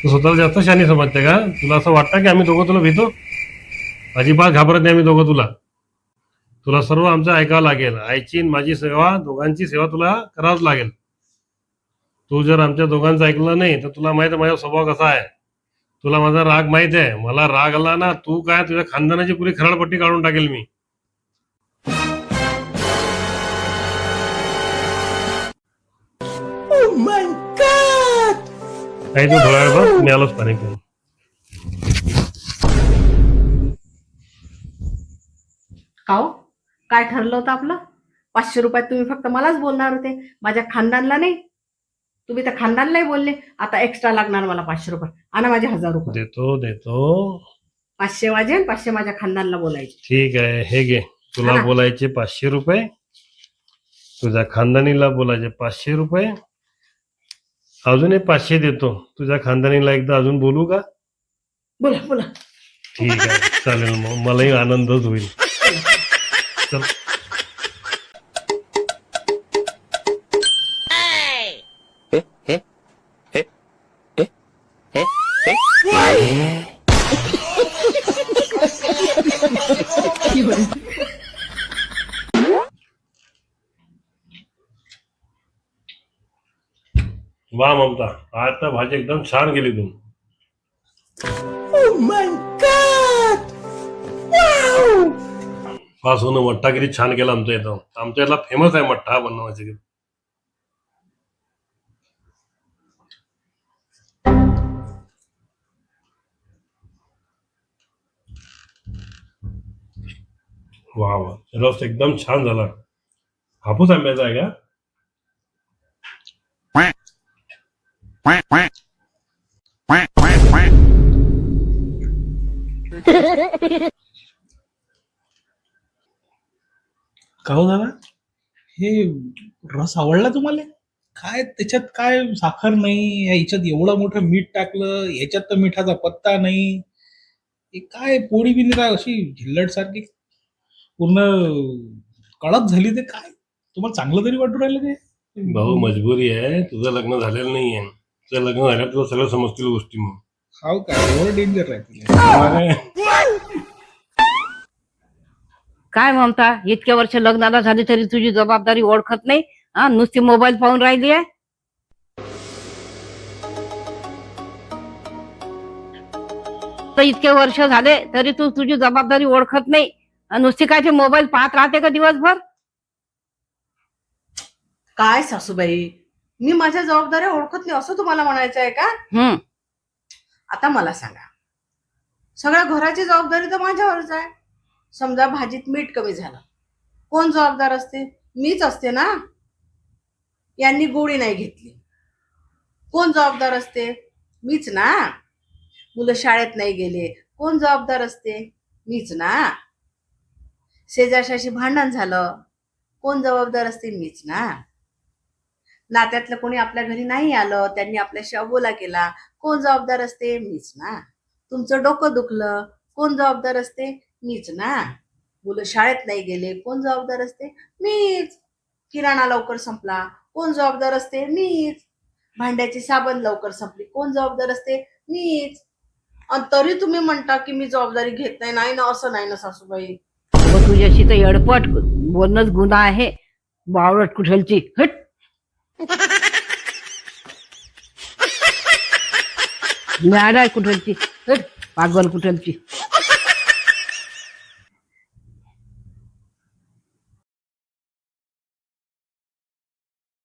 तू स्वतःला जास्त शानी समजते का? तुला असं वाटतं की आम्ही दोघं तुला भीतो? अजिबात घाबरत नाही आम्ही दोघं तुला. तुला सर्व आमचं ऐकावं लागेल. आईची आणि माझी सेवा, दोघांची सेवा तुला करावंच लागेल. तू जर आमच्या दोघांचं ऐकलं नाही तर तुला माहित आहे माझा स्वभाव कसा आहे. तुला माझा राग माहित आहे. मला राग आला ना, तू काय तुझ्या खानदानाची पुरी खराडपट्टी काढून टाकेल मी. काही तू थोडा वेळ बस, मी आलोच पाणी पिऊन. का हो? काय ठरलं होतं आपलं? 500 रुपयात तुम्ही फक्त मलाच बोलणार होते, माझ्या खानदानला नाही. तुम्ही त्या खानदानलाही बोलले. आता एक्स्ट्रा लागणार मला 500 रुपये. आणा माझे 1000 रुपये. देतो देतो. 500 माझे आणि 500 माझ्या खानदानला बोलायचे. ठीक आहे, हे घे. तुला हा ना. बोलायचे 500 रुपये, तुझ्या खानदानीला बोलायचे 500 रुपये. अजून एक 500 देतो. तुझ्या खानदानीला एकदा अजून बोलू का? बोला बोला. ठीक आहे, चालेल. मग मलाही आनंदच होईल. चल. वा ममता, आज तर भाजी एकदम छान गेली तू. हा सोनं, मठ्ठा किती छान केला आमच्या इथं. आमच्या इथला फेमस आहे मठ्ठा बनवायचे. वा वा, रस एकदम छान झाला. हापूस आंब्याचा आहे का? का हो दादा, हे रस आवडला तुम्हाला? काय त्याच्यात काय साखर नाही, याच्यात एवढं मोठं मीठ टाकलं, याच्यात तर मिठाचा पत्ता नाही. हे काय पोळी बी नाही अशी झिल्लट सारखी पूर्ण कडक झाली. ते काय तुम्हाला चांगलं तरी वाटू राहिलं ते? भाऊ, मजबुरी आहे. तुझं लग्न झालेलं नाहीये. तुझं लग्न झाल्यावर तुला सगळं समजतील गोष्टी. मग हाव काय एवढं डेंजर राहते? काय म्हणता, इतक्या वर्ष लग्नाला झाली तरी तुझी जबाबदारी ओळखत नाही. हा, नुसती मोबाईल पाहून राहिली आहे. तर इतके वर्ष झाले तरी तू तुझी जबाबदारी ओळखत नाही. नुसती काय ते मोबाईल पाहत राहते का दिवसभर? काय सासूबाई, मी माझ्या जबाबदाऱ्या ओळखत नाही असं तुम्हाला म्हणायचं आहे का? आता मला सांगा, सगळ्या घराची जबाबदारी तर माझ्यावरच आहे. समजा भाजीत मीठ कमी झालं, कोण जबाबदार असते? मीच असते ना. यांनी गोळी नाही घेतली, कोण जबाबदार असते? मीच ना. मुलं शाळेत नाही गेले, कोण जबाबदार असते? मीच ना. शेजारशाशी भांडण झालं, कोण जबाबदार असते? मीच ना. नात्यातलं कोणी आपल्या घरी नाही आलं, त्यांनी आपल्याशी अबोला केला, कोण जबाबदार असते? मीच ना. तुमचं डोकं दुखलं, कोण जबाबदार असते? मीच ना. मुलं शाळेत नाही गेले, कोण जबाबदार असते? मीच. किराणा लवकर संपला, कोण जबाबदार असते? मीच. भांड्याची साबण लवकर संपली, कोण जबाबदार असते? मीच. आणि तरी तुम्ही म्हणता की मी जबाबदारी घेत नाही. नाही ना, असं नाही ना सासूबाई. तुझ्याशी तर एडपट बोलणंच गुन्हा आहे. बावळट कुठलची, हट. मॅड आहे कुठलची, हट. पागल कुठलची.